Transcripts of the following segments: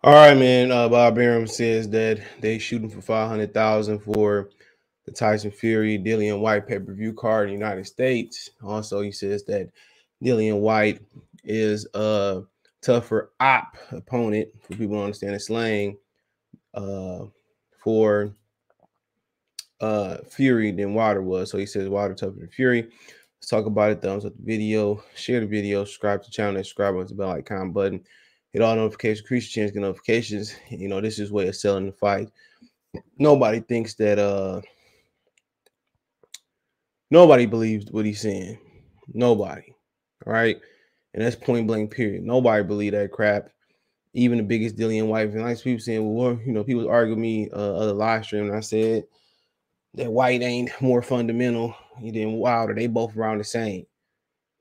All right, man. Bob Arum says that they shooting for 500,000 for the Tyson Fury Dillian Whyte pay-per-view card in the United States. Also, he says that Dillian Whyte is a tougher opponent, for people who understand the slang, for Fury than Wilder was. So he says Wilder tougher than Fury. Let's talk about it. Thumbs up the video, share the video, subscribe to the channel, subscribe on the bell icon button. Hit all notifications, increase your chance to get notifications. You know, this is way of selling the fight. Nobody thinks that nobody believes what he's saying. Nobody. All right. And that's point blank, period. Nobody believe that crap. Even the biggest Dillian Whyte. And like people saying, well, you know, people argue me other live stream, and I said that Whyte ain't more fundamental than Wilder. They both around the same.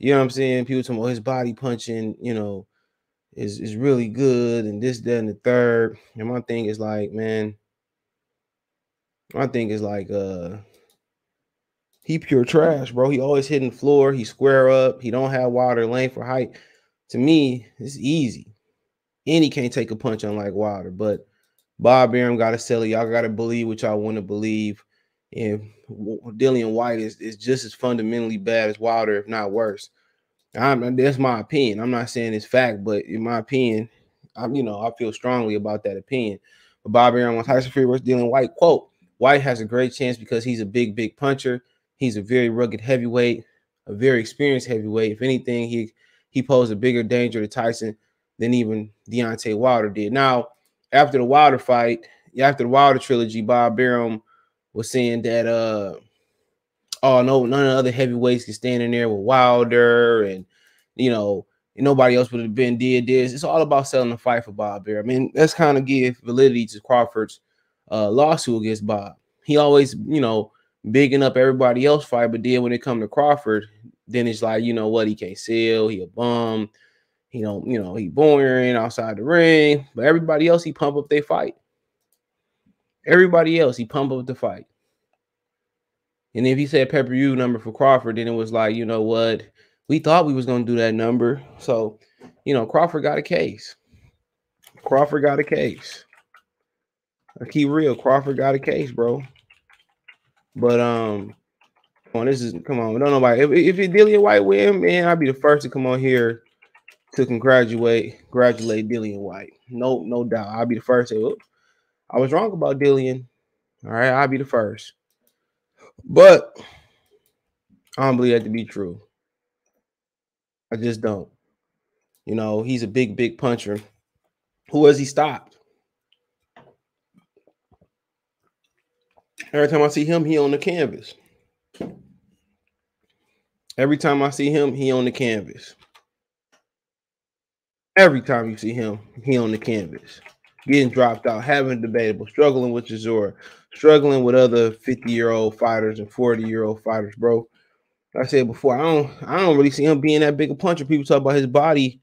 You know what I'm saying? People talking about his body punching, you know, is really good and this, that, and the third. And my thing is like, man, he pure trash, bro. He always hitting the floor. He square up. He don't have Wilder length or height. To me, it's easy. And he can't take a punch unlike Wilder. But Bob Arum got to sell it. Y'all got to believe what y'all want to believe. And Dillian Whyte is just as fundamentally bad as Wilder, if not worse. That's my opinion. I'm not saying it's fact, but in my opinion, I feel strongly about that opinion. But Bob Arum on Tyson Fury versus Dillian Whyte, quote, Whyte has a great chance because he's a big puncher. He's a very rugged heavyweight, a very experienced heavyweight. If anything, he posed a bigger danger to Tyson than even Deontay Wilder did. Now, after the Wilder fight, after the Wilder trilogy, Bob Arum was saying that oh no, none of the other heavyweights can stand in there with Wilder, and you know, nobody else would have been did this. It's all about selling the fight for Bob Arum. I mean, that's kind of give validity to Crawford's lawsuit against Bob. He always, you know, bigging up everybody else fight, but then when it come to Crawford, then it's like, you know what, he can't sell, he a bum, he don't, you know, he boring outside the ring. But everybody else, he pump up their fight. Everybody else, he pump up the fight. And if he said pay-per-view number for Crawford, then it was like, you know what, we thought we was gonna do that number. So, you know, Crawford got a case. Crawford got a case. I keep real. Crawford got a case, bro. But come on, don't nobody. If Dillian Whyte win, man, I'd be the first to come on here to congratulate Dillian Whyte. No doubt. I'll be the first to say, oh, I was wrong about Dillian. All right, I'll be the first. But I don't believe that to be true. I just don't. You know, he's a big puncher. Who has he stopped? Every time I see him, he on the canvas. Every time I see him, he on the canvas. Every time you see him, he on the canvas. Getting dropped out, having debatable, struggling with Chisora, struggling with other 50-year-old fighters and 40-year-old fighters, bro. Like I said before, I don't really see him being that big a puncher. People talk about his body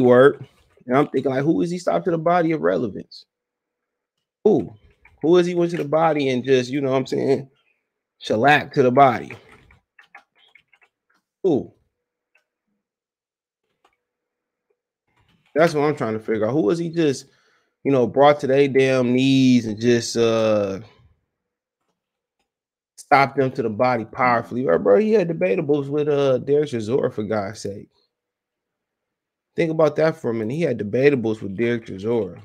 work. And I'm thinking, like, who is he stopped to the body of relevance? Who is he went to the body and just, you know what I'm saying, shellac to the body? Who? That's what I'm trying to figure out. Who was he just, you know, brought to their damn knees and just stopped them to the body powerfully? Or, bro, he had debatables with Derek Chisora, for God's sake. Think about that for a minute. He had debatables with Derek Chisora.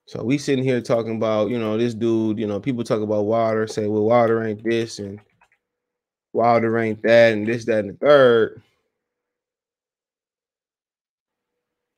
So we sitting here talking about, you know, this dude, you know, people talk about Wilder, say, well, Wilder ain't this and Wilder ain't that and this, that, and the third.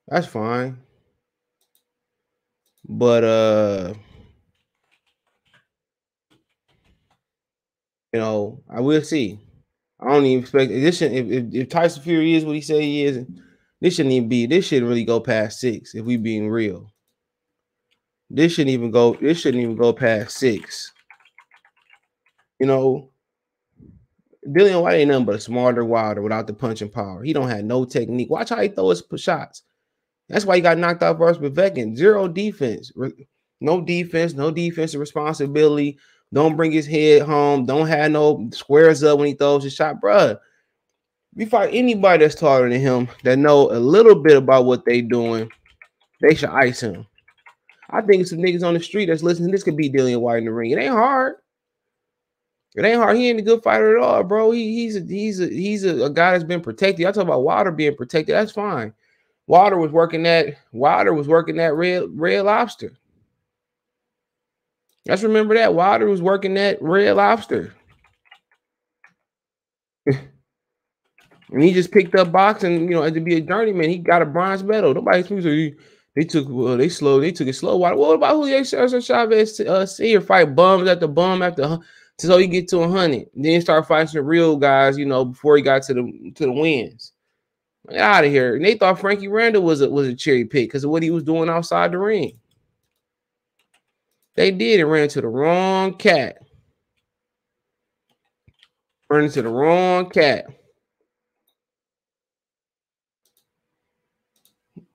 That's fine. But you know, I will see. I don't even expect this. If Tyson Fury is what he say he is, this shouldn't even be. This shouldn't really go past 6. If we being real, this shouldn't even go. This shouldn't even go past 6. You know, Dillian Whyte ain't nothing but a smarter Wilder without the punching power. He don't have no technique. Watch how he throw his shots. That's why he got knocked out versus Povetkin. Zero defense. No defense. No defensive responsibility. Don't bring his head home. Don't have no squares up when he throws his shot, bruh. If you fight anybody that's taller than him that know a little bit about what they doing, they should ice him. I think some niggas on the street that's listening, this could be Dillian Whyte in the ring. It ain't hard. It ain't hard. He ain't a good fighter at all, bro. He's a guy that's been protected. I talk about Wilder being protected. That's fine. Wilder was working that red lobster. Let's remember that Wilder was working that Red Lobster. And he just picked up boxing, to be a journeyman. He got a bronze medal. Nobody thinks they took it slow. What about Julio Cesar Chavez senior fight bums after bum after so he get to 100? Then start fighting some real guys, before he got to the wins. Get out of here. And they thought Frankie Randall was a cherry pick because of what he was doing outside the ring. They did and ran into the wrong cat. Ran into the wrong cat.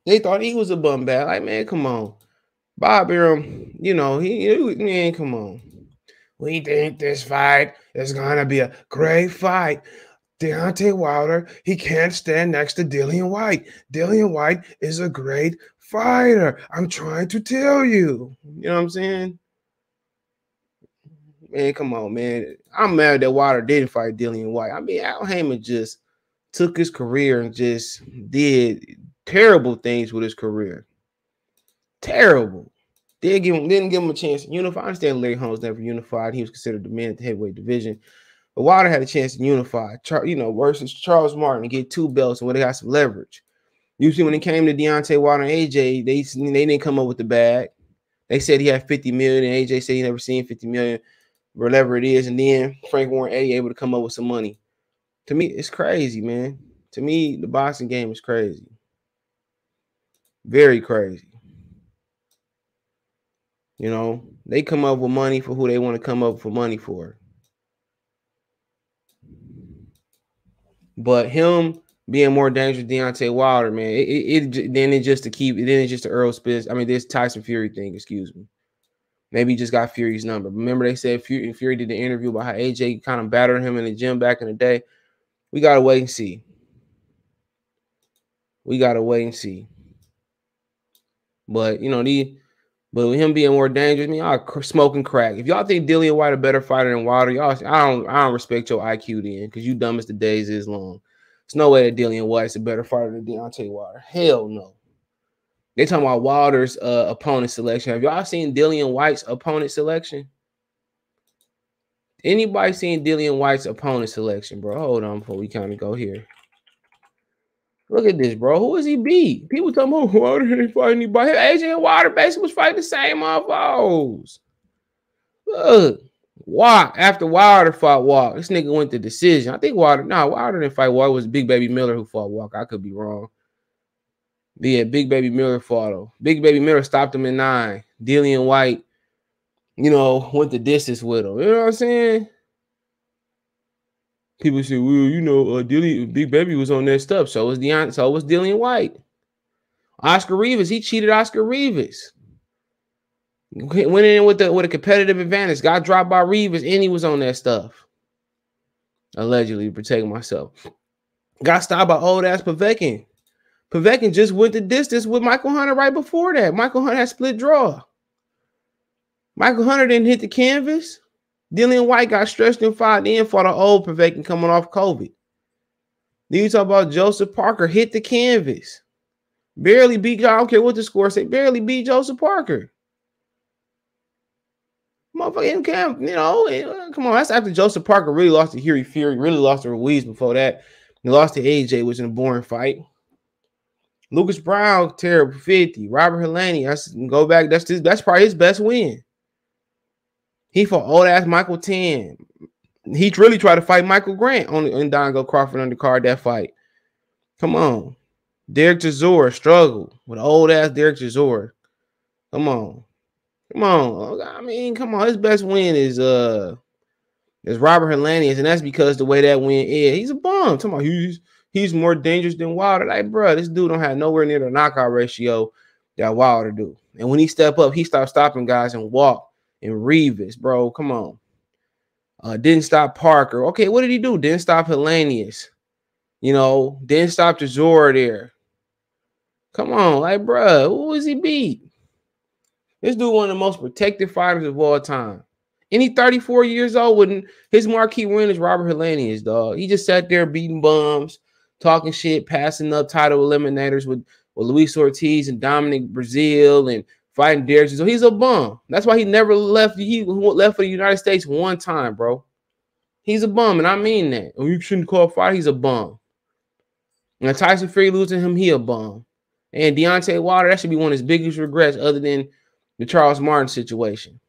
They thought he was a bum bag. Like, man, come on. Bob Arum, man, come on. We think this fight is going to be a great fight. Deontay Wilder, he can't stand next to Dillian Whyte. Dillian Whyte is a great fighter. I'm trying to tell you. You know what I'm saying? Man, come on, man. I'm mad that Wilder didn't fight Dillian Whyte. I mean, Al Heyman just took his career and just did terrible things with his career. Terrible. Didn't give him a chance to unify. I understand Larry Holmes never unified. He was considered the man at the heavyweight division. But Wilder had a chance to unify, versus Charles Martin and get 2 belts and where they got some leverage. Usually when it came to Deontay Wilder and AJ, they didn't come up with the bag. They said he had 50 million, and AJ said he never seen 50 million, whatever it is. And then Frank Warren Eddie able to come up with some money. To me, it's crazy, man. To me, the boxing game is crazy. Very crazy. They come up with money for who they want to come up with money for. But him being more dangerous than Deontay Wilder, man, it's just the Earl Spence. I mean, this Tyson Fury thing, excuse me. Maybe he just got Fury's number. Remember they said Fury did the interview about how AJ kind of battered him in the gym back in the day. We got to wait and see. But, but with him being more dangerous, y'all smoking crack. If y'all think Dillian Whyte a better fighter than Wilder, y'all, I don't respect your IQ then, because you dumb as the days is long. There's no way that Dillian Whyte's a better fighter than Deontay Wilder. Hell no. They talking about Wilder's opponent selection. Have y'all seen Dillian Whyte's opponent selection? Anybody seen Dillian Whyte's opponent selection, bro? Hold on before we kind of go here. Look at this, bro. Who is he beat? People talking about Wilder didn't fight anybody. AJ and Wilder basically was fighting the same motherfuckers. Look, after Wilder fought Walker, this nigga went to decision. I think Wilder didn't fight Walker. It was Big Baby Miller who fought Walker. I could be wrong. Yeah, Big Baby Miller fought him. Big Baby Miller stopped him in 9. Dillian Whyte, went the distance with him. You know what I'm saying? People say, well, Big Baby was on that stuff. So was Dillian Whyte. Oscar Rivas, he cheated Oscar Rivas. Went in with a competitive advantage. Got dropped by Rivas, and he was on that stuff. Allegedly, protecting myself. Got stopped by old ass Povetkin. Povetkin just went the distance with Michael Hunter right before that. Michael Hunter had split draw. Michael Hunter didn't hit the canvas. Dillian Whyte got stretched and fought in for the old Povetkin coming off COVID. Then you talk about Joseph Parker hit the canvas. Barely beat, I don't care what the score say, barely beat Joseph Parker. Motherfucking camp, come on. That's after Joseph Parker really lost to Hughie Fury, really lost to Ruiz before that. He lost to AJ, which was a boring fight. Lucas Brown, terrible 50. Robert Helenius, that's probably his best win. He fought old ass Michael Tan. He really tried to fight Michael Grant in Dongo Crawford undercard that fight. Come on. Derek Chisora struggled with old ass Derek Chisora. Come on. I mean, come on. His best win is Robert Helenius, and that's because the way that win is. He's a bum. Come on, he's more dangerous than Wilder. Like, bro, this dude don't have nowhere near the knockout ratio that Wilder do. And when he step up, he starts stopping guys and walk. And Rivas, bro, come on. Didn't stop Parker. Okay, what did he do? Didn't stop Helenius. You know, didn't stop the Zora there. Come on, like, bruh, who was he beat? This dude one of the most protected fighters of all time. And he 34 years old. Wouldn't his marquee win is Robert Helenius, dog. He just sat there beating bums, talking shit, passing up title eliminators with Luis Ortiz and Dominic Brazil and fighting Derek. So he's a bum. That's why he never left. He left for the United States one time, bro. He's a bum, and I mean that. You shouldn't call a fight. He's a bum. And Tyson Fury losing him, he a bum. And Deontay Wilder, that should be one of his biggest regrets, other than the Charles Martin situation.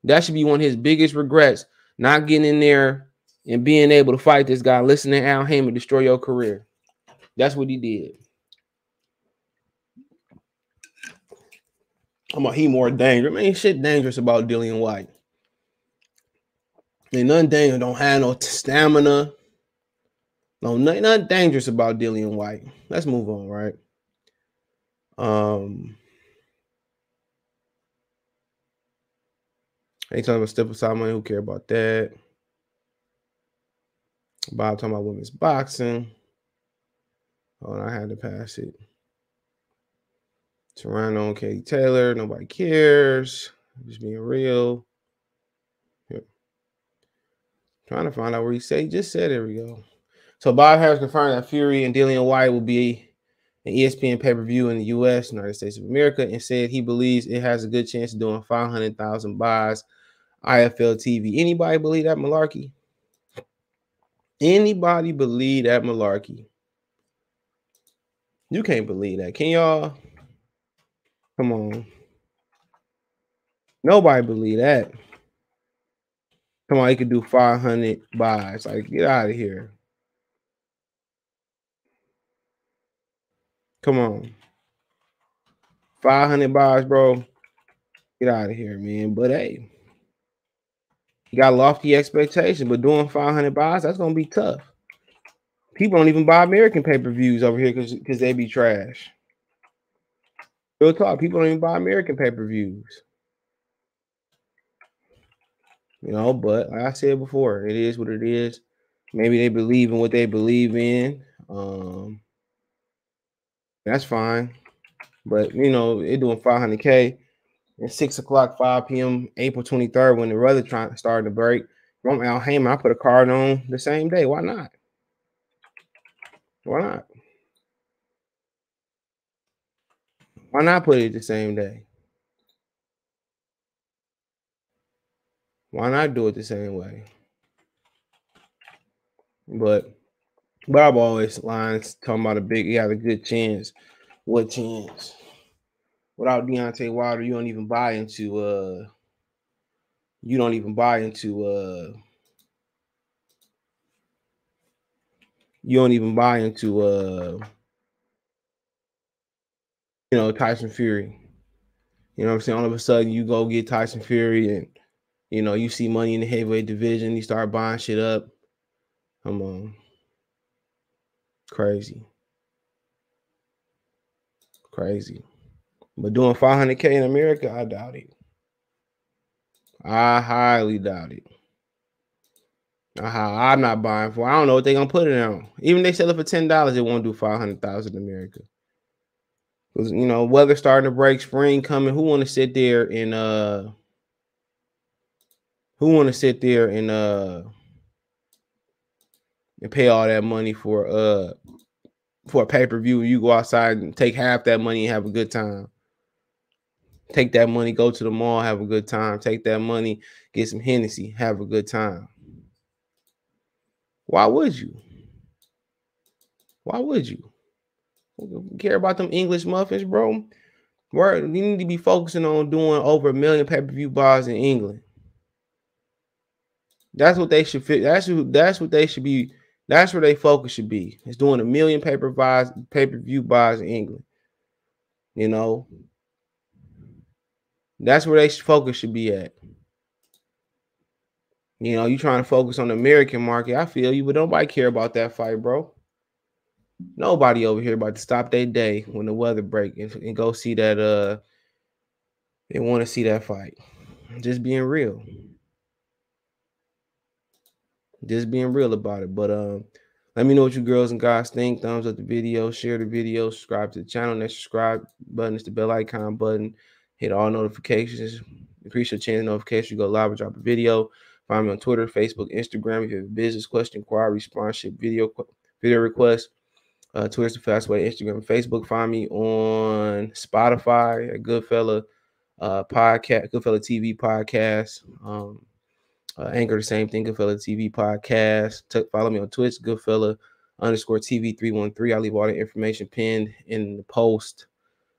That should be one of his biggest regrets, not getting in there and being able to fight this guy, listening to Al Heyman destroy your career. That's what he did. I'm he more dangerous. Man, shit dangerous about Dillian Whyte. Ain't nothing dangerous. Don't have no stamina. No, nothing dangerous about Dillian Whyte. Let's move on, right? Ain't talking about step aside money. Who care about that? Bob talking about women's boxing. Oh, I had to pass it. Toronto and Katie Taylor. Nobody cares. Just being real. Yep. Trying to find out where he said. He just said, there we go. So Bob Harris confirmed that Fury and Dillian Whyte will be an ESPN pay-per-view in the U.S., United States of America, and said he believes it has a good chance of doing 500,000 buys IFL TV. Anybody believe that malarkey? Anybody believe that malarkey? You can't believe that. Can y'all? Come on. Nobody believe that. Come on, he could do 500 buys. Like, get out of here. Come on. 500 buys, bro. Get out of here, man. But hey, you got lofty expectations, but doing 500 buys, that's going to be tough. People don't even buy American pay-per-views over here because they be trash. Real talk, people don't even buy American pay-per-views. You know, but like I said before, it is what it is. Maybe they believe in what they believe in. That's fine. But, you know, they're doing 500K at 6 o'clock, 5 p.m., April 23rd, when the weather started to break. From Al Heyman, I put a card on the same day. Why not? Why not? Why not put it the same day? Why not do it the same way? But Bob always lines talking about he had a good chance. What chance? Without Deontay Wilder, you don't even buy into you know, Tyson Fury. You know what I'm saying? All of a sudden you go get Tyson Fury and you know, you see money in the heavyweight division, you start buying shit up. Come on. Crazy. But doing 500K in America, I doubt it. I highly doubt it. I'm not buying for. I don't know what they're gonna put it on. Even if they sell it for $10, it won't do 500,000 in America. Because you know, weather starting to break, spring coming. Who want to sit there and pay all that money for a pay-per-view? You go outside and take half that money and have a good time. Take that money, go to the mall, have a good time. Take that money, get some Hennessy, have a good time. Why would you? Why would you? Care about them English muffins, bro? You need to be focusing on doing over 1 million pay-per-view buys in England. That's what they should fit. That's what they should be. That's where their focus should be. It's doing 1 million pay-per-view buys in England. You know, that's where their focus should be at. You know, you trying to focus on the American market. I feel you, but nobody care about that fight, bro. Nobody over here about to stop their day when the weather break and go see that. They want to see that fight. Just being real. Just being real about it. But Let me know what you girls and guys think. Thumbs up the video, share the video, subscribe to the channel. That subscribe button is the bell icon button. Hit all notifications. Increase your chance of notification. You go live or drop a video. Find me on Twitter, Facebook, Instagram. If you have a business question, inquiry, sponsorship, video request. Twitter's the fast way. Instagram, Facebook. Find me on Spotify at Goodfella podcast, Goodfella TV podcast. Anchor, the same thing, Goodfella TV podcast. Follow me on Twitch, Goodfella _TV 313. I leave all the information pinned in the post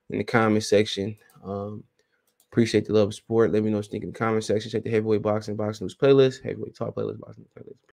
in the comment section. Appreciate the love and support. Let me know what you think in the comment section. Check the Heavyweight Boxing News playlist, Heavyweight Talk playlist, Boxing News playlist.